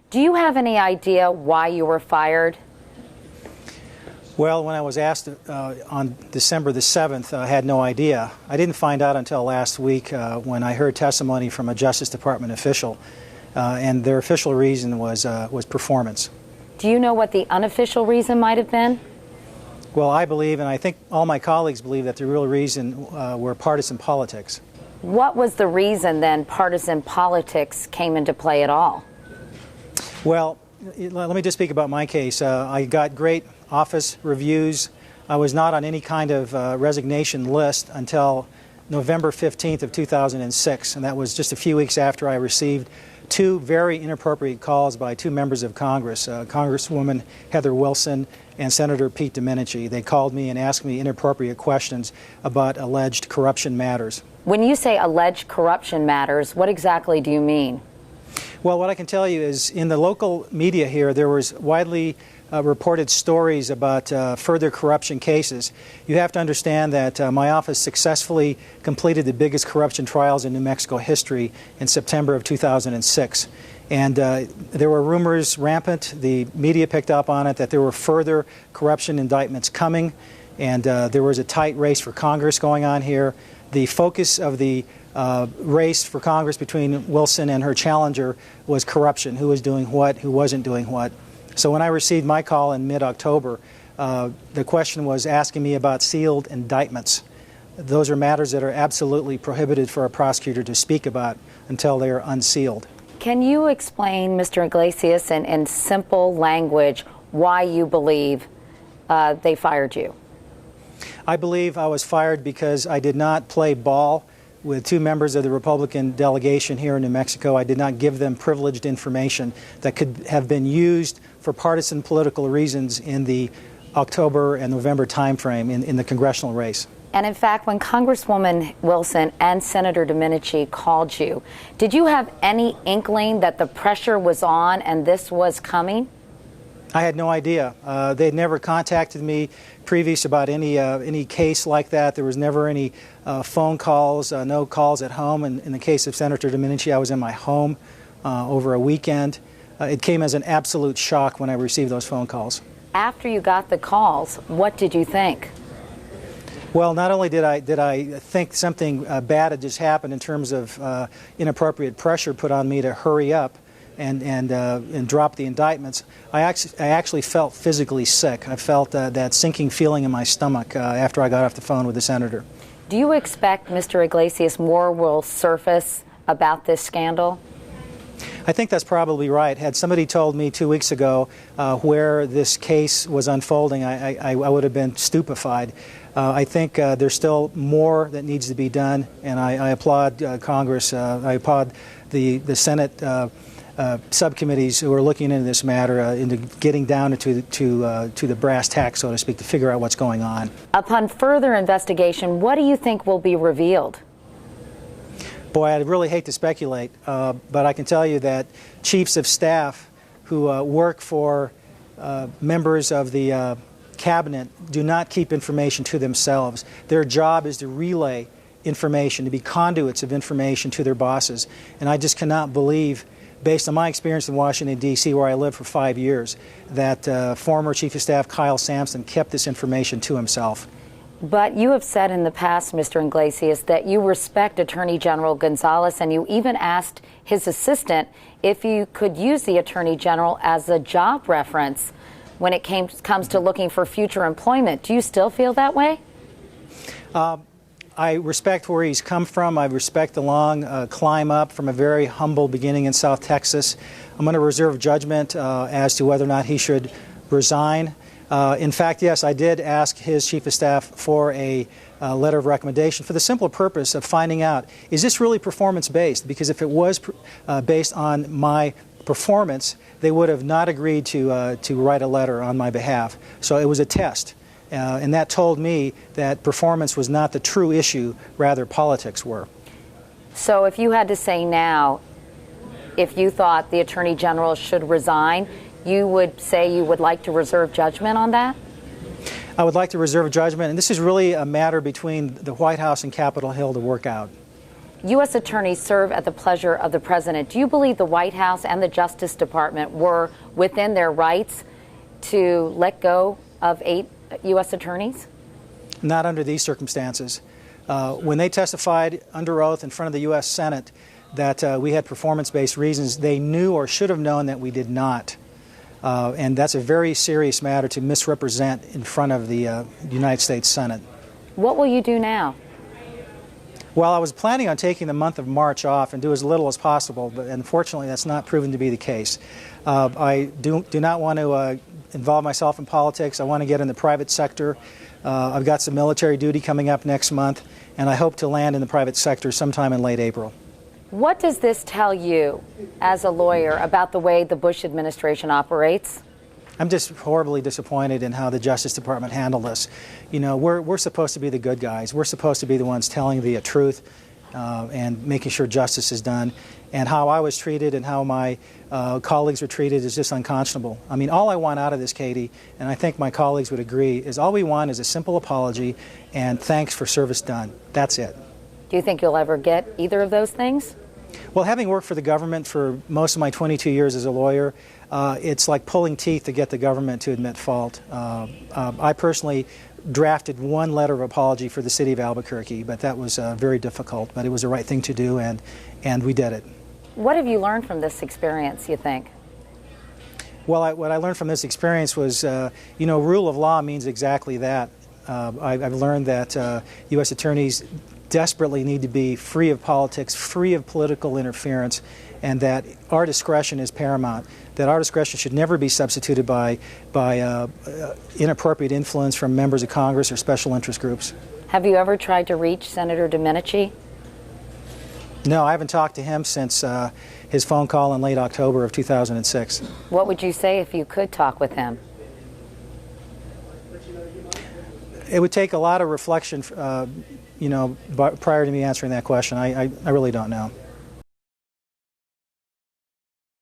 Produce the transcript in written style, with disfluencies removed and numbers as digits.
Do you have any idea why you were fired? Well, when I was asked on December the 7th, I had no idea. I didn't find out until last week when I heard testimony from a Justice Department official, and their official reason was performance. Do you know what the unofficial reason might have been? Well, I believe, and I think all my colleagues believe, that the real reason were partisan politics. What was the reason then partisan politics came into play at all? Well, let me just speak about my case. I got great office reviews. I was not on any kind of resignation list until November 15th of 2006, and that was just a few weeks after I received two very inappropriate calls by two members of Congress, Congresswoman Heather Wilson and Senator Pete DeMint. They called me and asked me inappropriate questions about alleged corruption matters. When you say alleged corruption matters, what exactly do you mean? Well, what I can tell you is in the local media here, there was widely reported stories about further corruption cases. You have to understand that my office successfully completed the biggest corruption trials in New Mexico history in September of 2006. And there were rumors rampant, the media picked up on it, that there were further corruption indictments coming, and there was a tight race for Congress going on here. The focus of the race for Congress between Wilson and her challenger was corruption, who was doing what, who wasn't doing what. So when I received my call in mid-October, the question was asking me about sealed indictments. Those are matters that are absolutely prohibited for a prosecutor to speak about until they are unsealed. Can you explain, Mr. Iglesias, in simple language, why you believe they fired you? I believe I was fired because I did not play ball with two members of the Republican delegation here in New Mexico. I did not give them privileged information that could have been used for partisan political reasons in the October and November timeframe in the congressional race. And in fact, when Congresswoman Wilson and Senator DeMint called you, did you have any inkling that the pressure was on and this was coming? I had no idea. They had never contacted me previous about any case like that. There was never any phone calls, no calls at home. And in the case of Senator DeMint, I was in my home over a weekend. It came as an absolute shock when I received those phone calls. After you got the calls, what did you think? Well, not only did I think something bad had just happened in terms of inappropriate pressure put on me to hurry up and drop the indictments, I actually felt physically sick. I felt that sinking feeling in my stomach after I got off the phone with the senator. Do you expect, Mr. Iglesias, more will surface about this scandal? I think that's probably right. Had somebody told me 2 weeks ago where this case was unfolding, I would have been stupefied. I think there's still more that needs to be done, and I applaud Congress. I applaud the Senate subcommittees who are looking into this matter, into getting down to the brass tacks, so to speak, to figure out what's going on. Upon further investigation, what do you think will be revealed? Boy, I really hate to speculate, but I can tell you that chiefs of staff who work for members of the cabinet do not keep information to themselves. Their job is to relay information, to be conduits of information to their bosses. And I just cannot believe, based on my experience in Washington, D.C., where I lived for 5 years, that former Chief of Staff Kyle Sampson kept this information to himself. But you have said in the past, Mr. Iglesias, that you respect Attorney General Gonzales, and you even asked his assistant if you could use the Attorney General as a job reference when it comes to looking for future employment. Do you still feel that way? I respect where he's come from. I respect the long climb up from a very humble beginning in South Texas. I'm going to reserve judgment as to whether or not he should resign. In fact, yes, I did ask his chief of staff for a letter of recommendation for the simple purpose of finding out, is this really performance-based? Because if it was based on my performance, they would have not agreed to write a letter on my behalf. So it was a test. And that told me that performance was not the true issue, rather politics were. So if you had to say now, if you thought the Attorney General should resign, you would say you would like to reserve judgment on that? I would like to reserve judgment, and this is really a matter between the White House and Capitol Hill to work out. U.S. attorneys serve at the pleasure of the president. Do you believe the White House and the Justice Department were within their rights to let go of 8 U.S. attorneys? Not under these circumstances. When they testified under oath in front of the U.S. Senate that we had performance-based reasons, they knew or should have known that we did not. And that's a very serious matter to misrepresent in front of the United States Senate. What will you do now? Well, I was planning on taking the month of March off and do as little as possible, but unfortunately that's not proven to be the case. I do not want to involve myself in politics. I want to get in the private sector. I've got some military duty coming up next month, and I hope to land in the private sector sometime in late April. What does this tell you as a lawyer about the way the Bush administration operates? I'm just horribly disappointed in how the Justice Department handled this. You know, we're supposed to be the good guys. We're supposed to be the ones telling the truth and making sure justice is done. And how I was treated and how my colleagues were treated is just unconscionable. I mean, all I want out of this, Katie, and I think my colleagues would agree, is all we want is a simple apology and thanks for service done. That's it. Do you think you'll ever get either of those things? Well, having worked for the government for most of my 22 years as a lawyer, it's like pulling teeth to get the government to admit fault. I personally drafted one letter of apology for the city of Albuquerque, but that was very difficult, but it was the right thing to do, and we did it. What have you learned from this experience, you think? Well, what I learned from this experience was, you know, rule of law means exactly that. I've learned that U.S. attorneys desperately need to be free of politics, free of political interference, and that our discretion is paramount, that our discretion should never be substituted by inappropriate influence from members of Congress or special interest groups. Have you ever tried to reach Senator DeMint? No, I haven't talked to him since his phone call in late October of 2006. What would you say if you could talk with him? It would take a lot of reflection, you know, prior to me answering that question. I really don't know.